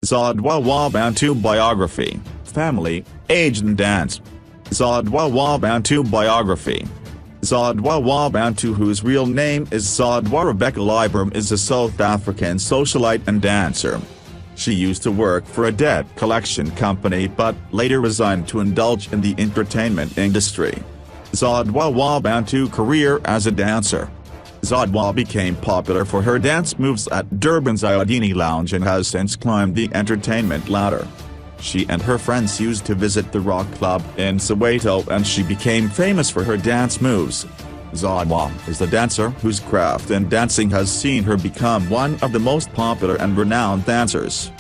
Zodwa Bantu biography, family, age and dance. Zodwa Bantu biography. Zodwa Bantu, whose real name is Zodwa Rebecca Libram, is a South African socialite and dancer. She used to work for a debt collection company but later resigned to indulge in the entertainment industry. Zodwa Bantu career as a dancer. Zodwa became popular for her dance moves at Durban's Iodini Lounge and has since climbed the entertainment ladder. She and her friends used to visit the Rock Club in Soweto and she became famous for her dance moves. Zodwa is the dancer whose craft in dancing has seen her become one of the most popular and renowned dancers.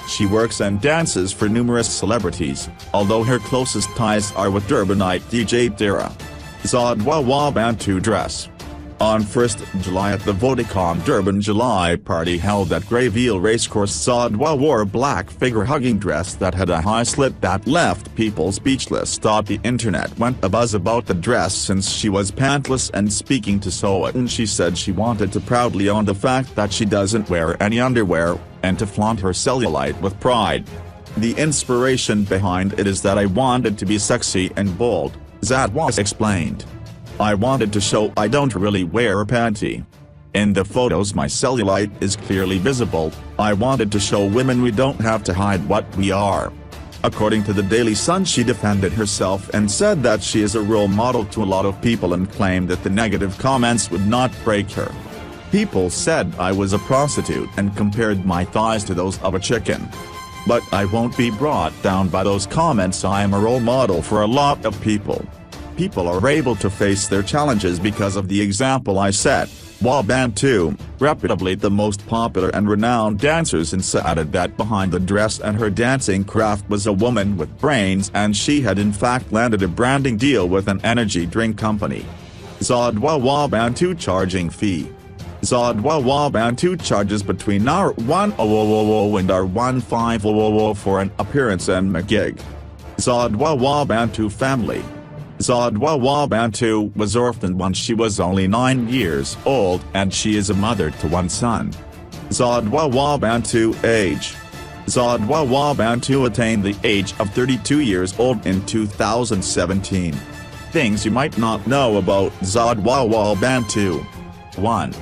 She works and dances for numerous celebrities, although her closest ties are with Durbanite DJ Tira. Zodwa Bantu dress. On 1 July at the Vodacom Durban July party held at Greyville Racecourse, Zodwa wore a black figure-hugging dress that had a high slit that left people speechless. The internet went abuzz about the dress since she was pantless and speaking to Sowetan. She said she wanted to proudly own the fact that she doesn't wear any underwear, and to flaunt her cellulite with pride. The inspiration behind it is that I wanted to be sexy and bold, Zodwa explained. I wanted to show I don't really wear a panty. In the photos my cellulite is clearly visible. I wanted to show women we don't have to hide what we are. According to the Daily Sun, she defended herself and said that she is a role model to a lot of people and claimed that the negative comments would not break her. People said I was a prostitute and compared my thighs to those of a chicken. But I won't be brought down by those comments. I am a role model for a lot of people. People are able to face their challenges because of the example I set. Bantu, reputably the most popular and renowned dancers in SA, added that behind the dress and her dancing craft was a woman with brains, and she had in fact landed a branding deal with an energy drink company. Zodwa Bantu charging fee. Zodwa Bantu charges between R1,000 and R1,500 for an appearance and a gig. Zodwa Bantu family. Zodwa Bantu was orphaned when she was only 9 years old and she is a mother to one son. Zodwa Bantu age. Zodwa Bantu attained the age of 32 years old in 2017. Things you might not know about Zodwa Bantu. 1.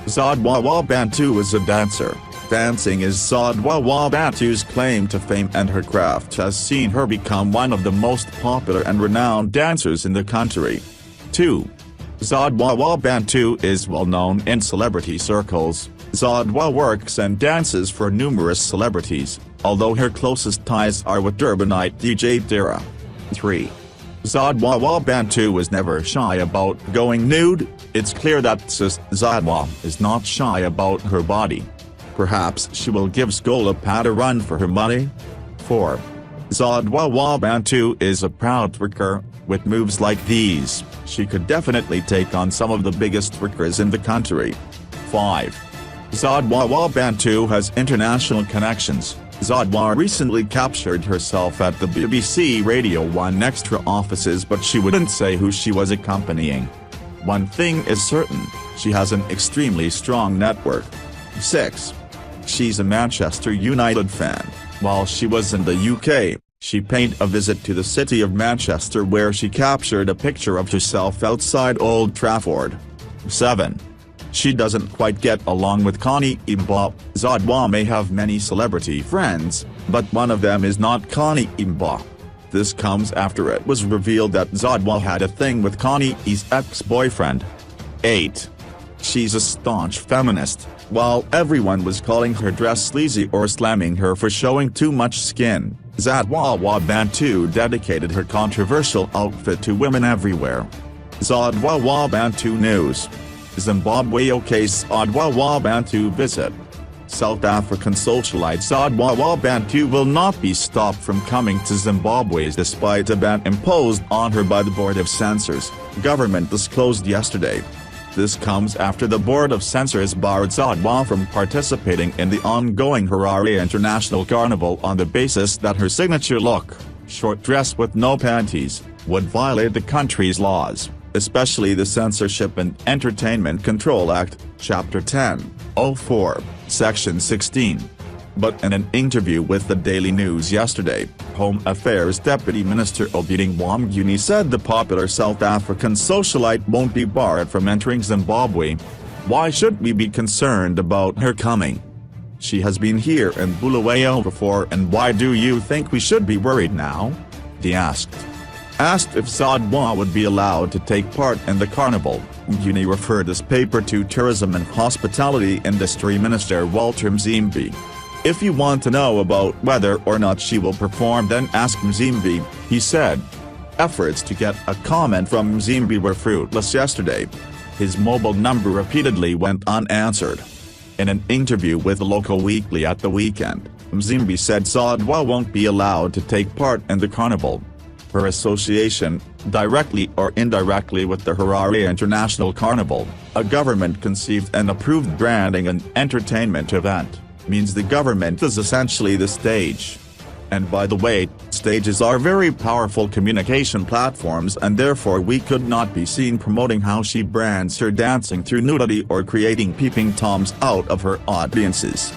Zodwa Bantu is a dancer. Dancing is Zodwa Bantu's claim to fame, and her craft has seen her become one of the most popular and renowned dancers in the country. 2. Zodwa Bantu is well known in celebrity circles. Zodwa works and dances for numerous celebrities, although her closest ties are with Durbanite DJ Tira. 3. Zodwa Bantu was never shy about going nude. It's clear that Zodwa is not shy about her body. Perhaps she will give Skolopad a run for her money. 4. Zodwa Bantu is a proud twerker. With moves like these, she could definitely take on some of the biggest twerkers in the country. 5. Zodwa Bantu has international connections. Zodwa recently captured herself at the BBC Radio 1 Extra offices, but she wouldn't say who she was accompanying. One thing is certain, she has an extremely strong network. 6. She's a Manchester United fan. While she was in the UK, she paid a visit to the city of Manchester where she captured a picture of herself outside Old Trafford. 7. She doesn't quite get along with Connie Imba. Zodwa may have many celebrity friends, but one of them is not Connie Imba. This comes after it was revealed that Zodwa had a thing with Connie's ex-boyfriend. 8. She's a staunch feminist. While everyone was calling her dress sleazy or slamming her for showing too much skin, Zodwa Bantu dedicated her controversial outfit to women everywhere. Zodwa Bantu news. Zimbabwe okay's Zodwa Bantu visit. South African socialite Zodwa Bantu will not be stopped from coming to Zimbabwe despite a ban imposed on her by the Board of Censors, government disclosed yesterday. This comes after the Board of Censors barred Zodwa from participating in the ongoing Harare International Carnival on the basis that her signature look, short dress with no panties, would violate the country's laws, especially the Censorship and Entertainment Control Act, Chapter 10, 04, Section 16. But in an interview with the Daily News yesterday, Home Affairs Deputy Minister Obiding Wamguni said the popular South African socialite won't be barred from entering Zimbabwe. Why should we be concerned about her coming? She has been here in Bulawayo before, and why do you think we should be worried now? He asked. Asked if Zodwa would be allowed to take part in the carnival, Mguni referred this paper to Tourism and Hospitality Industry Minister Walter Mzimbi. If you want to know about whether or not she will perform, then ask Mzimbi, he said. Efforts to get a comment from Mzimbi were fruitless yesterday. His mobile number repeatedly went unanswered. In an interview with a local weekly at the weekend, Mzimbi said Zodwa won't be allowed to take part in the carnival. Her association, directly or indirectly with the Harare International Carnival, a government-conceived and approved branding and entertainment event, means the government is essentially the stage. And by the way, stages are very powerful communication platforms, and therefore we could not be seen promoting how she brands her dancing through nudity or creating peeping toms out of her audiences.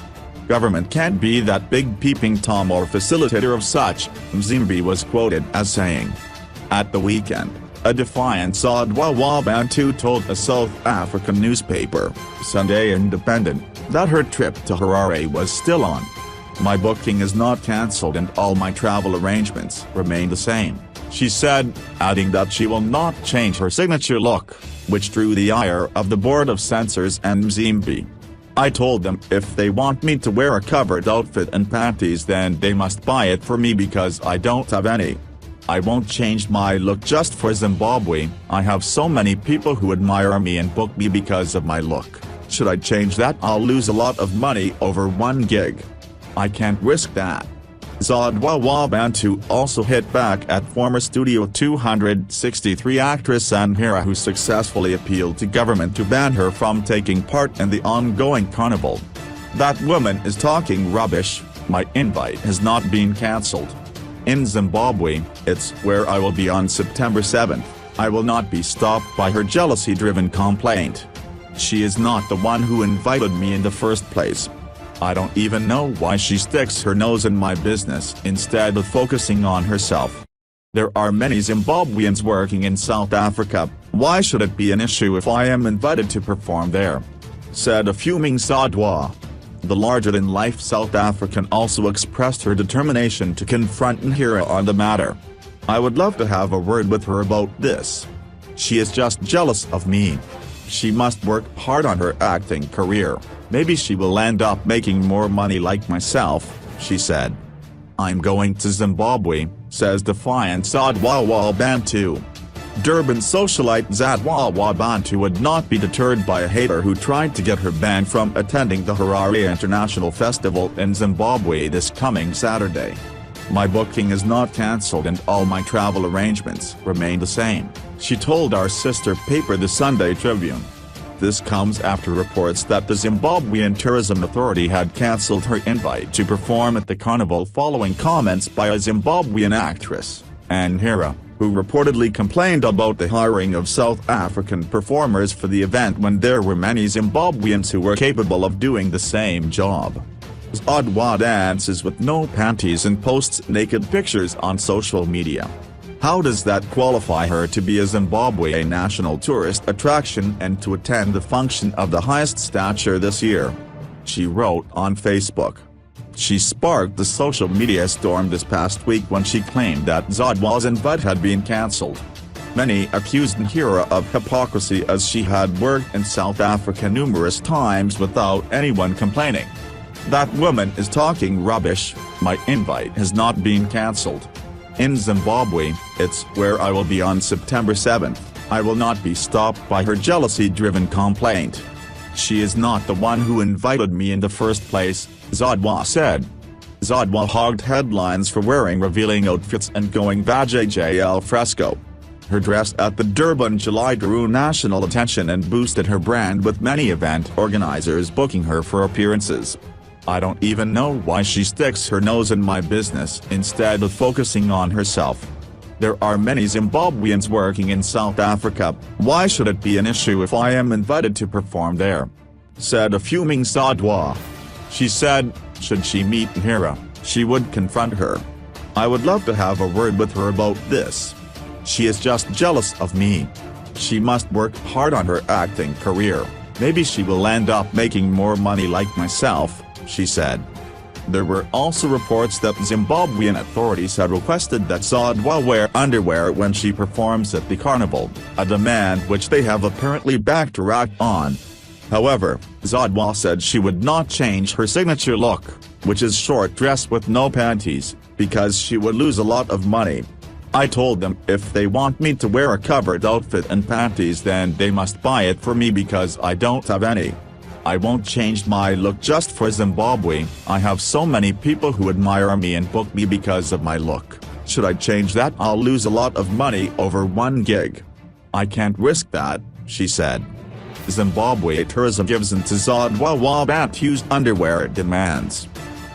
Government can't be that big peeping tom or facilitator of such, Mzimbi was quoted as saying. At the weekend, a defiant Zodwa Wabantu told a South African newspaper, Sunday Independent, that her trip to Harare was still on. My booking is not cancelled and all my travel arrangements remain the same, she said, adding that she will not change her signature look, which drew the ire of the Board of Censors and Mzimbi. I told them if they want me to wear a covered outfit and panties, then they must buy it for me because I don't have any. I won't change my look just for Zimbabwe. I have so many people who admire me and book me because of my look. Should I change that, I'll lose a lot of money over one gig. I can't risk that. Zodwa Wabantu also hit back at former Studio 263 actress Anhira, who successfully appealed to government to ban her from taking part in the ongoing carnival. That woman is talking rubbish. My invite has not been cancelled. In Zimbabwe, it's where I will be on September 7th. I will not be stopped by her jealousy-driven complaint. She is not the one who invited me in the first place. I don't even know why she sticks her nose in my business instead of focusing on herself. There are many Zimbabweans working in South Africa. Why should it be an issue if I am invited to perform there? Said a fuming Zodwa. The larger-than-life South African also expressed her determination to confront Anhira on the matter. I would love to have a word with her about this. She is just jealous of me. She must work hard on her acting career. Maybe she will end up making more money like myself, she said. I'm going to Zimbabwe, says defiant Zodwa Wabantu. Durban socialite Zodwa Wabantu would not be deterred by a hater who tried to get her banned from attending the Harare International Festival in Zimbabwe this coming Saturday. My booking is not cancelled and all my travel arrangements remain the same, she told our sister paper the Sunday Tribune. This comes after reports that the Zimbabwean Tourism Authority had cancelled her invite to perform at the carnival following comments by a Zimbabwean actress, Anhira, who reportedly complained about the hiring of South African performers for the event when there were many Zimbabweans who were capable of doing the same job. Zodwa dances with no panties and posts naked pictures on social media. How does that qualify her to be a Zimbabwe national tourist attraction and to attend the function of the highest stature this year? She wrote on Facebook. She sparked the social media storm this past week when she claimed that Zodwa's invite had been cancelled. Many accused Anhira of hypocrisy as she had worked in South Africa numerous times without anyone complaining. That woman is talking rubbish. My invite has not been cancelled. In Zimbabwe, it's where I will be on September 7th. I will not be stopped by her jealousy-driven complaint. She is not the one who invited me in the first place, Zodwa said. Zodwa hogged headlines for wearing revealing outfits and going vajayjay al fresco. Her dress at the Durban July drew national attention and boosted her brand, with many event organizers booking her for appearances. I don't even know why she sticks her nose in my business instead of focusing on herself. There are many Zimbabweans working in South Africa. Why should it be an issue if I am invited to perform there? Said a fuming Zodwa. She said, Should she meet Hira, she would confront her. I would love to have a word with her about this. She is just jealous of me. She must work hard on her acting career, maybe she will end up making more money like myself, she said. There were also reports that Zimbabwean authorities had requested that Zodwa wear underwear when she performs at the carnival, a demand which they have apparently backtracked on. However, Zodwa said she would not change her signature look, which is short dress with no panties, because she would lose a lot of money. I told them if they want me to wear a covered outfit and panties then they must buy it for me because I don't have any. I won't change my look just for Zimbabwe. I have so many people who admire me and book me because of my look. Should I change that, I'll lose a lot of money over one gig. I can't risk that, she said. Zimbabwe tourism gives in to Zodwa Bantu's underwear demands.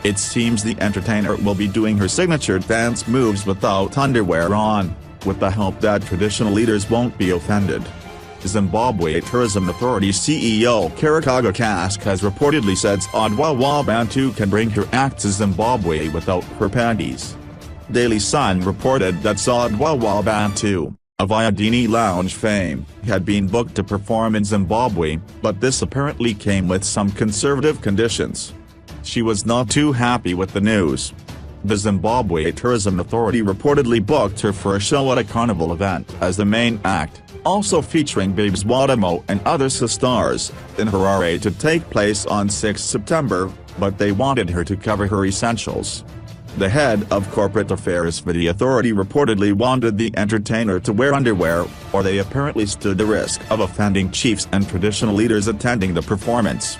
It seems the entertainer will be doing her signature dance moves without underwear on, with the hope that traditional leaders won't be offended. Zimbabwe Tourism Authority CEO Karakaga Kask has reportedly said Zodwa Bantu can bring her act to Zimbabwe without her panties. Daily Sun reported that Zodwa Bantu, of Ayadini Lounge fame, had been booked to perform in Zimbabwe, but this apparently came with some conservative conditions. She was not too happy with the news. The Zimbabwe Tourism Authority reportedly booked her for a show at a carnival event as the main act, also featuring Babes Wadamo and other stars, in Harare to take place on 6 September, but they wanted her to cover her essentials. The head of corporate affairs for the authority reportedly wanted the entertainer to wear underwear, or they apparently stood the risk of offending chiefs and traditional leaders attending the performance.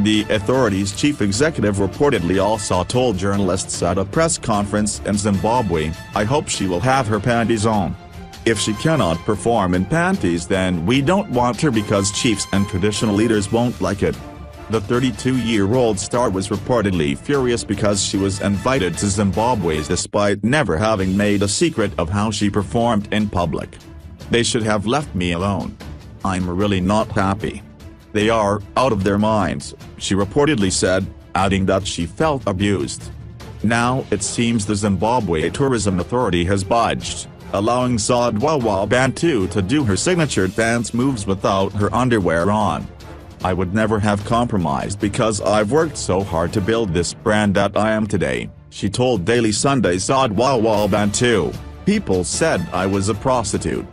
The authority's chief executive reportedly also told journalists at a press conference in Zimbabwe, "I hope she will have her panties on. If she cannot perform in panties then we don't want her because chiefs and traditional leaders won't like it." The 32-year-old star was reportedly furious because she was invited to Zimbabwe despite never having made a secret of how she performed in public. "They should have left me alone. I'm really not happy. They are out of their minds," she reportedly said, adding that she felt abused. Now it seems the Zimbabwe Tourism Authority has budged, allowing Zodwa Bantu to do her signature dance moves without her underwear on. "I would never have compromised because I've worked so hard to build this brand that I am today," she told Daily Sunday. Zodwa Bantu, "People said I was a prostitute.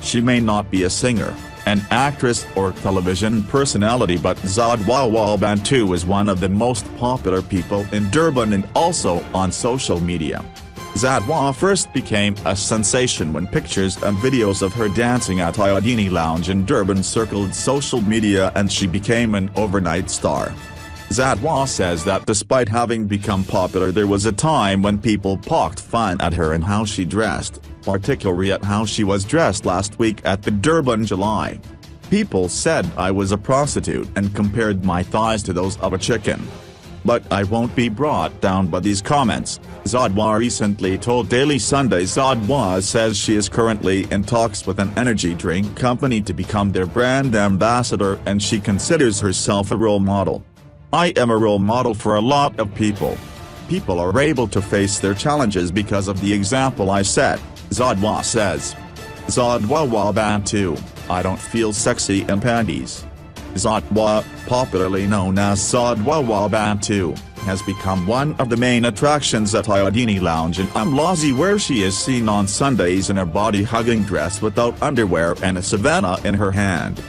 She may not be a singer, an actress or television personality, but Zodwa Bantu is one of the most popular people in Durban and also on social media." Zodwa first became a sensation when pictures and videos of her dancing at Ayadini Lounge in Durban circled social media and she became an overnight star. Zodwa says that despite having become popular there was a time when people poked fun at her and how she dressed, particularly at how she was dressed last week at the Durban July. "People said I was a prostitute and compared my thighs to those of a chicken. But I won't be brought down by these comments," Zodwa recently told Daily Sunday. Zodwa says she is currently in talks with an energy drink company to become their brand ambassador and she considers herself a role model. "I am a role model for a lot of people. People are able to face their challenges because of the example I set," Zodwa says. Zodwa Bantu, "I don't feel sexy in panties." Zodwa, popularly known as Zodwa Bantu, has become one of the main attractions at Ayadini Lounge in Umlazi, where she is seen on Sundays in a body-hugging dress without underwear and a savannah in her hand.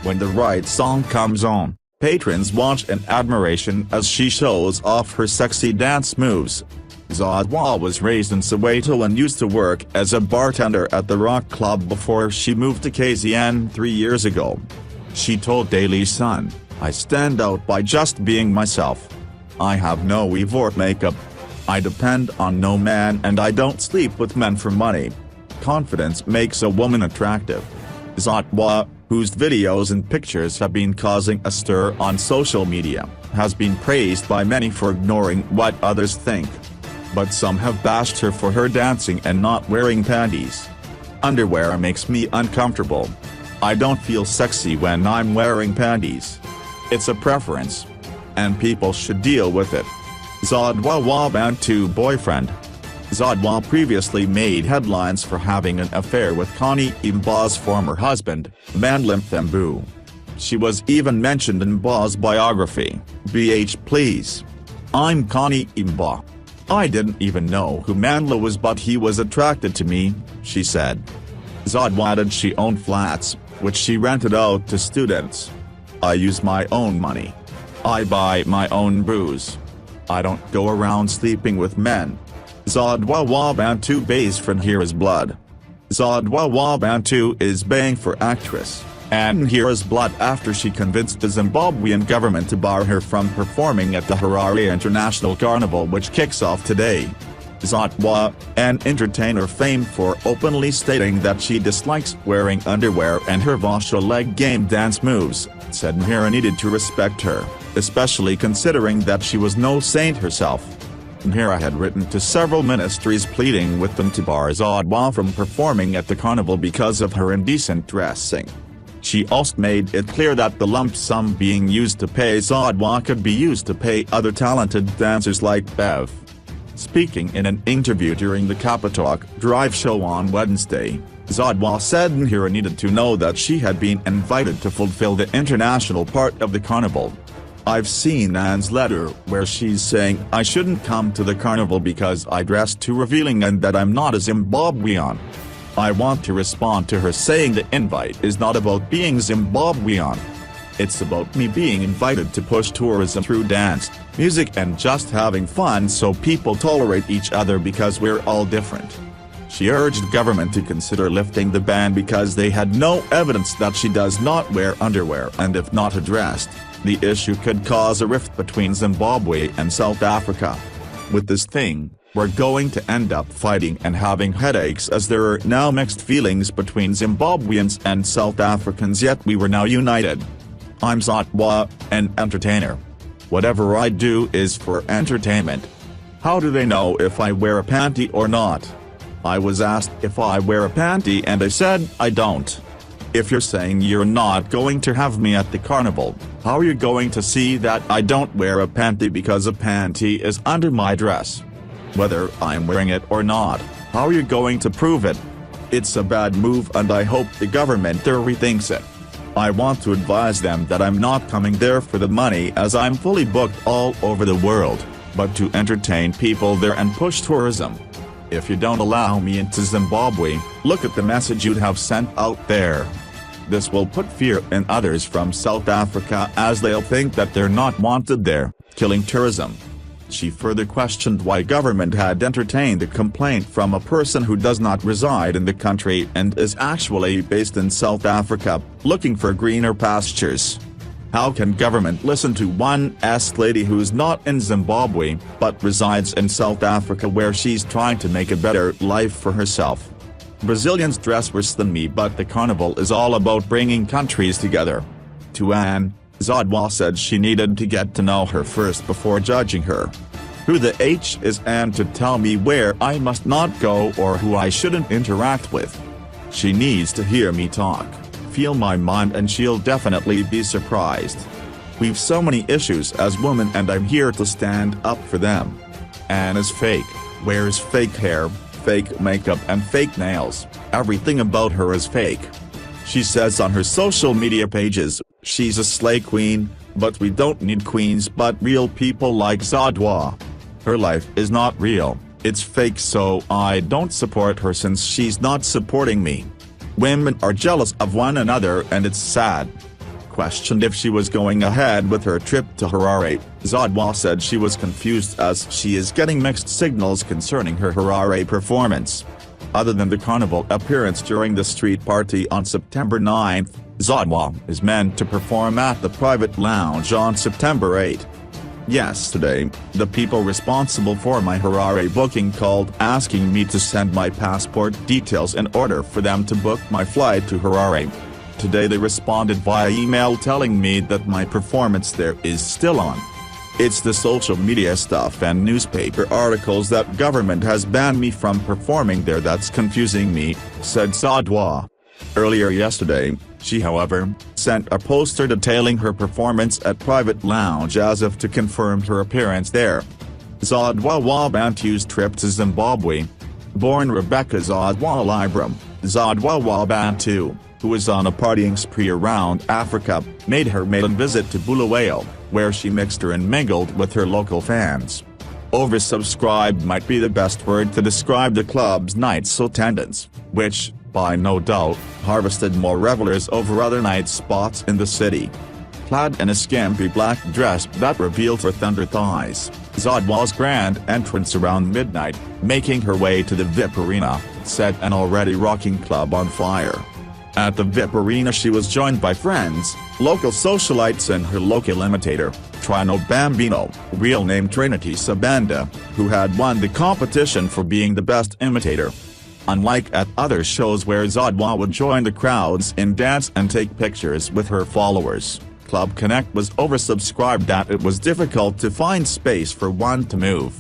When the right song comes on, patrons watch in admiration as she shows off her sexy dance moves. Zodwa was raised in Soweto and used to work as a bartender at the Rock Club before she moved to KZN 3 years ago. She told Daily Sun, "I stand out by just being myself. I have no weave or makeup. I depend on no man and I don't sleep with men for money. Confidence makes a woman attractive." Zodwa, whose videos and pictures have been causing a stir on social media, has been praised by many for ignoring what others think. But some have bashed her for her dancing and not wearing panties. "Underwear makes me uncomfortable. I don't feel sexy when I'm wearing panties. It's a preference. And people should deal with it." Zodwa Wabantu boyfriend. Zodwa previously made headlines for having an affair with Connie Imba's former husband, Mandlim Thembu. She was even mentioned in Ba's biography, BH Please. I'm Connie Imba. I didn't even know who Mandla was, but he was attracted to me, she said. Zodwa added she owned flats, which she rented out to students. I use my own money. I buy my own booze. I don't go around sleeping with men. Zodwa Wabantu bay's friend here is blood. Zodwa Wabantu is baying for actress, and here is blood after she convinced the Zimbabwean government to bar her from performing at the Harare International Carnival, which kicks off today. Zodwa, an entertainer famed for openly stating that she dislikes wearing underwear and her Vasha leg game dance moves, said Mhira needed to respect her, especially considering that she was no saint herself. Mhira had written to several ministries pleading with them to bar Zodwa from performing at the carnival because of her indecent dressing. She also made it clear that the lump sum being used to pay Zodwa could be used to pay other talented dancers like Bev. Speaking in an interview during the Capitalk Drive show on Wednesday, Zodwa said Mhira needed to know that she had been invited to fulfill the international part of the carnival. I've seen Anne's letter where she's saying I shouldn't come to the carnival because I dress too revealing and that I'm not a Zimbabwean. I want to respond to her saying the invite is not about being Zimbabwean. It's about me being invited to push tourism through dance, music and just having fun so people tolerate each other because we're all different. She urged government to consider lifting the ban because they had no evidence that she does not wear underwear, and if not addressed, the issue could cause a rift between Zimbabwe and South Africa. With this thing, we're going to end up fighting and having headaches as there are now mixed feelings between Zimbabweans and South Africans, yet we were now united. I'm Zodwa, an entertainer. Whatever I do is for entertainment. How do they know if I wear a panty or not? I was asked if I wear a panty and I said I don't. If you're saying you're not going to have me at the carnival, how are you going to see that I don't wear a panty because a panty is under my dress? Whether I'm wearing it or not, how are you going to prove it? It's a bad move and I hope the government rethinks it. I want to advise them that I'm not coming there for the money as I'm fully booked all over the world, but to entertain people there and push tourism. If you don't allow me into Zimbabwe, look at the message you'd have sent out there. This will put fear in others from South Africa as they'll think that they're not wanted there, killing tourism. She further questioned why government had entertained a complaint from a person who does not reside in the country and is actually based in South Africa, looking for greener pastures. How can government listen to one lady who's not in Zimbabwe, but resides in South Africa where she's trying to make a better life for herself? Brazilians dress worse than me, but the carnival is all about bringing countries together. To Anne, Zodwa said she needed to get to know her first before judging her. Who the H is Anne to tell me where I must not go or who I shouldn't interact with? She needs to hear me talk, feel my mind, and she'll definitely be surprised. We've so many issues as women and I'm here to stand up for them. Anne is fake, wears fake hair, fake makeup and fake nails. Everything about her is fake. She says on her social media pages, she's a slay queen, but we don't need queens but real people like Zodwa. Her life is not real, it's fake, so I don't support her since she's not supporting me. Women are jealous of one another and it's sad. Questioned if she was going ahead with her trip to Harare, Zodwa said she was confused as she is getting mixed signals concerning her Harare performance. Other than the carnival appearance during the street party on September 9, Zodwa is meant to perform at the private lounge on September 8. Yesterday, the people responsible for my Harare booking called asking me to send my passport details in order for them to book my flight to Harare. Today they responded via email telling me that my performance there is still on. It's the social media stuff and newspaper articles that government has banned me from performing there that's confusing me, said Zodwa. Earlier yesterday, she however, sent a poster detailing her performance at private lounge as if to confirm her appearance there. Zodwa Wabantu's trip to Zimbabwe. Born Rebecca Zodwa Libram, Zodwa Wabantu, who was on a partying spree around Africa, made her maiden visit to Bulawayo, where she mixed and mingled with her local fans. Oversubscribed might be the best word to describe the club's night's attendance, which, by no doubt, harvested more revelers over other night spots in the city. Clad in a skimpy black dress that revealed her thunder thighs, Zodwa's grand entrance around midnight, making her way to the VIP arena, set an already rocking club on fire. At the VIP arena she was joined by friends, local socialites and her local imitator, Trino Bambino, real name Trinity Sabanda, who had won the competition for being the best imitator. Unlike at other shows where Zodwa would join the crowds in dance and take pictures with her followers, Club Connect was oversubscribed that it was difficult to find space for one to move.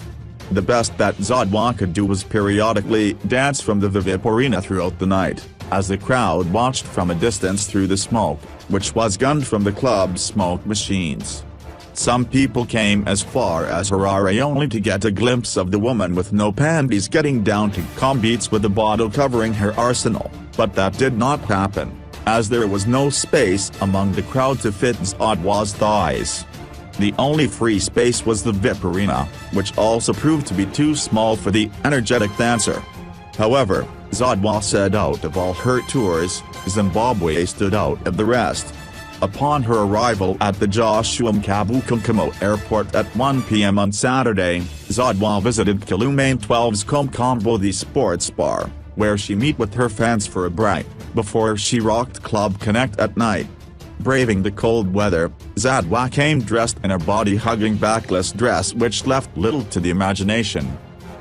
The best that Zodwa could do was periodically dance from the VIP arena throughout the night, as the crowd watched from a distance through the smoke, which was gunned from the club's smoke machines. Some people came as far as Harare only to get a glimpse of the woman with no panties getting down to calm beats with a bottle covering her arsenal, but that did not happen, as there was no space among the crowd to fit Zodwa's thighs. The only free space was the VIP arena, which also proved to be too small for the energetic dancer. However, Zodwa said out of all her tours, Zimbabwe stood out of the rest. Upon her arrival at the Joshua Mkabukumkamo airport at 1 p.m. on Saturday, Zodwa visited Kilumane 12's Komkombo the sports bar, where she met with her fans for a break, before she rocked Club Connect at night. Braving the cold weather, Zodwa came dressed in a body-hugging backless dress which left little to the imagination.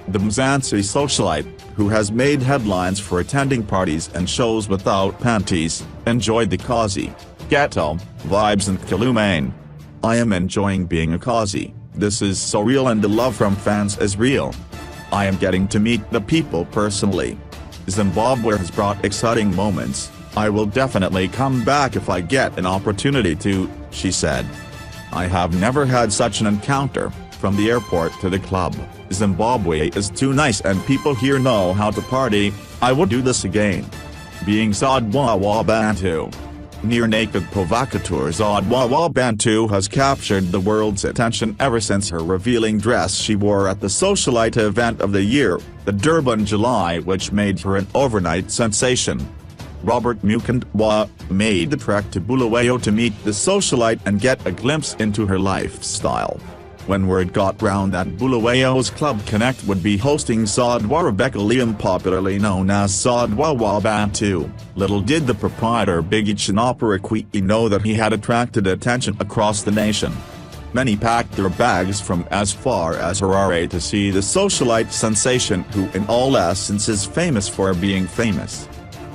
The Mzansi socialite, who has made headlines for attending parties and shows without panties, enjoyed the cozy, ghetto vibes in Kilumane. "I am enjoying being a cozy, this is so real and the love from fans is real. I am getting to meet the people personally. Zimbabwe has brought exciting moments, I will definitely come back if I get an opportunity to," she said. "I have never had such an encounter, from the airport to the club. Zimbabwe is too nice and people here know how to party, I would do this again." Being Zodwa Wabantu. Near-naked provocateur Zodwa Wabantu has captured the world's attention ever since her revealing dress she wore at the socialite event of the year, the Durban July, which made her an overnight sensation. Robert Mukandwa made the trek to Bulawayo to meet the socialite and get a glimpse into her lifestyle. When word got round that Bulawayo's Club Connect would be hosting Zodwa Rebecca Liam, popularly known as Zodwa Wabantu, little did the proprietor Biggie Chinoperakwi know that he had attracted attention across the nation. Many packed their bags from as far as Harare to see the socialite sensation, who in all essence is famous for being famous.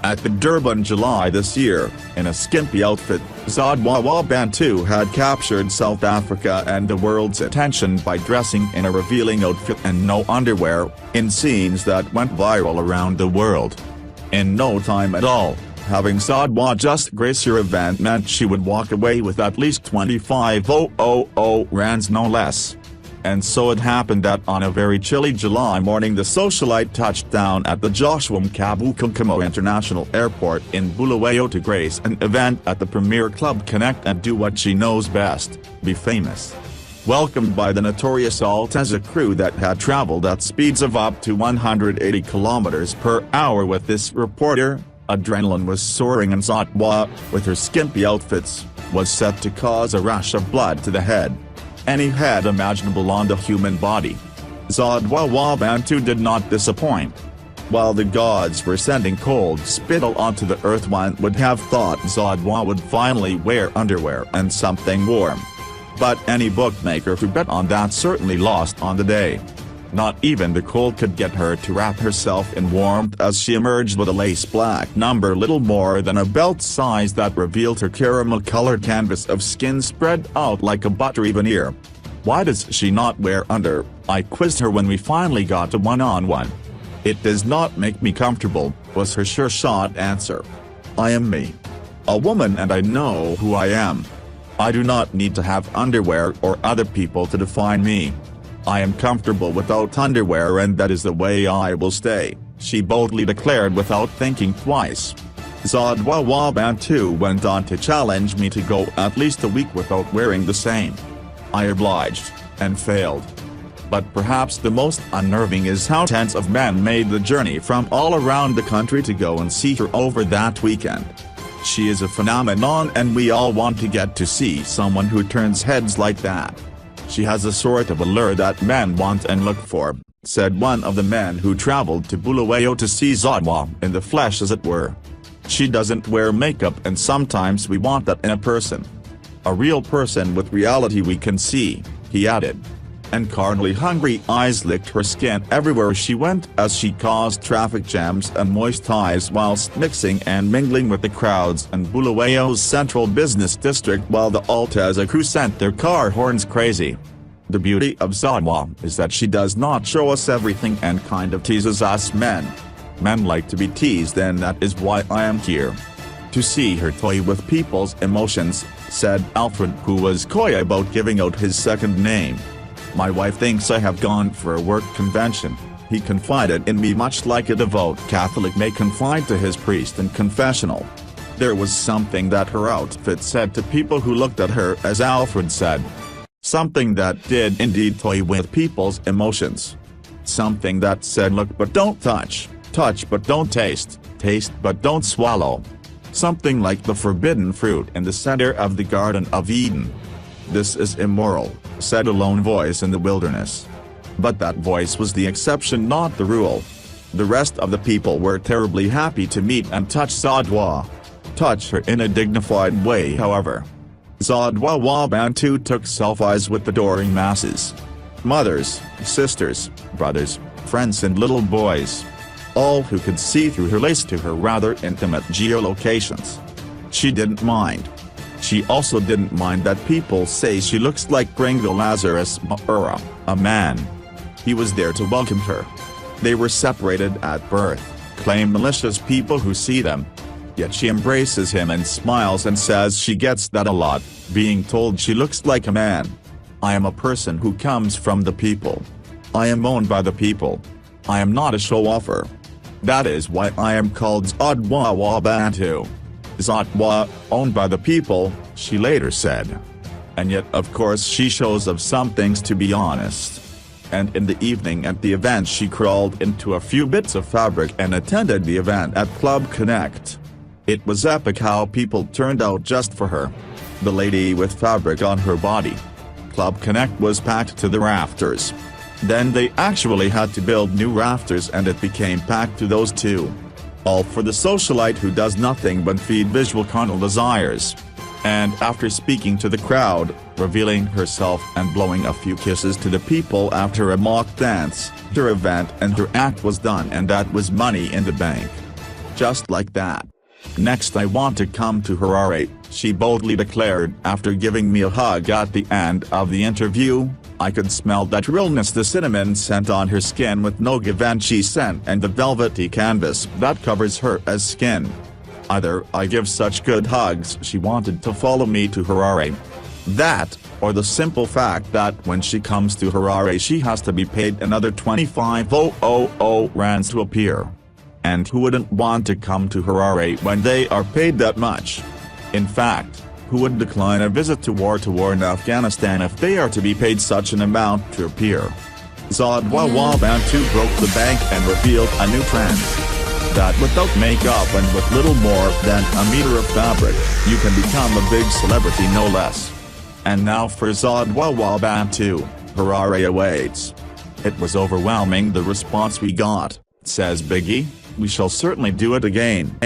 At the Durban July this year, in a skimpy outfit, Zodwa Wabantu had captured South Africa and the world's attention by dressing in a revealing outfit and no underwear, in scenes that went viral around the world. In no time at all, having Zodwa just grace her event meant she would walk away with at least 25,000 rands no less. And so it happened that on a very chilly July morning the socialite touched down at the Joshua Mkabukumkamo International Airport in Bulawayo to grace an event at the premier Club Connect and do what she knows best, be famous. Welcomed by the notorious Alteza crew that had traveled at speeds of up to 180 km per hour with this reporter, adrenaline was soaring and Zodwa, with her skimpy outfits, was set to cause a rush of blood to the head. Any head imaginable on the human body. Zodwa Wabantu did not disappoint. While the gods were sending cold spittle onto the earth, one would have thought Zodwa would finally wear underwear and something warm. But any bookmaker who bet on that certainly lost on the day. Not even the cold could get her to wrap herself in warmth as she emerged with a lace black number little more than a belt size that revealed her caramel-colored canvas of skin spread out like a buttery veneer. "Why does she not wear under?" I quizzed her when we finally got to one-on-one. "It does not make me comfortable," was her sure-shot answer. "I am me. A woman, and I know who I am. I do not need to have underwear or other people to define me." I am comfortable without underwear and that is the way I will stay, she boldly declared without thinking twice. Zodwa Bantu went on to challenge me to go at least a week without wearing the same. I obliged, and failed. But perhaps the most unnerving is how tens of men made the journey from all around the country to go and see her over that weekend. She is a phenomenon and we all want to get to see someone who turns heads like that. She has a sort of allure that men want and look for, said one of the men who traveled to Bulawayo to see Zodwa in the flesh as it were. She doesn't wear makeup and sometimes we want that in a person. A real person with reality we can see, he added. And carnally hungry eyes licked her skin everywhere she went as she caused traffic jams and moist eyes whilst mixing and mingling with the crowds in Bulawayo's central business district while the Alteza crew sent their car horns crazy. The beauty of Zodwa is that she does not show us everything and kind of teases us men. Men like to be teased and that is why I am here. To see her toy with people's emotions, said Alfred who was coy about giving out his second name. My wife thinks I have gone for a work convention, he confided in me much like a devout Catholic may confide to his priest in confessional. There was something that her outfit said to people who looked at her as Alfred said. Something that did indeed toy with people's emotions. Something that said look but don't touch, touch but don't taste, taste but don't swallow. Something like the forbidden fruit in the center of the Garden of Eden. This is immoral, said a lone voice in the wilderness. But that voice was the exception not the rule. The rest of the people were terribly happy to meet and touch Zodwa. Touch her in a dignified way however. Zodwa Bantu took selfies with the adoring masses. Mothers, sisters, brothers, friends and little boys. All who could see through her lace to her rather intimate geolocations. She didn't mind. She also didn't mind that people say she looks like Gringo Lazarus Maura, a man. He was there to welcome her. They were separated at birth, claim malicious people who see them. Yet she embraces him and smiles and says she gets that a lot, being told she looks like a man. I am a person who comes from the people. I am owned by the people. I am not a show-offer. That is why I am called Zodwa Bantu. Zodwa, owned by the people, she later said. And yet of course she shows of some things to be honest. And in the evening at the event she crawled into a few bits of fabric and attended the event at Club Connect. It was epic how people turned out just for her. The lady with fabric on her body. Club Connect was packed to the rafters. Then they actually had to build new rafters and it became packed to those too. All for the socialite who does nothing but feed visual carnal desires. And after speaking to the crowd, revealing herself and blowing a few kisses to the people after a mock dance, her event and her act was done and that was money in the bank. Just like that. Next I want to come to Harare, she boldly declared after giving me a hug at the end of the interview. I could smell that realness, the cinnamon scent on her skin with no Givenchy scent and the velvety canvas that covers her as skin. Either I give such good hugs she wanted to follow me to Harare. That, or the simple fact that when she comes to Harare she has to be paid another 25,000 rands to appear. And who wouldn't want to come to Harare when they are paid that much? In fact, who would decline a visit to war in Afghanistan if they are to be paid such an amount to appear? Zodwa Bantu broke the bank and revealed a new trend. That without makeup and with little more than a meter of fabric, you can become a big celebrity no less. And now for Zodwa Bantu, Harare awaits. It was overwhelming the response we got, says Biggie. We shall certainly do it again.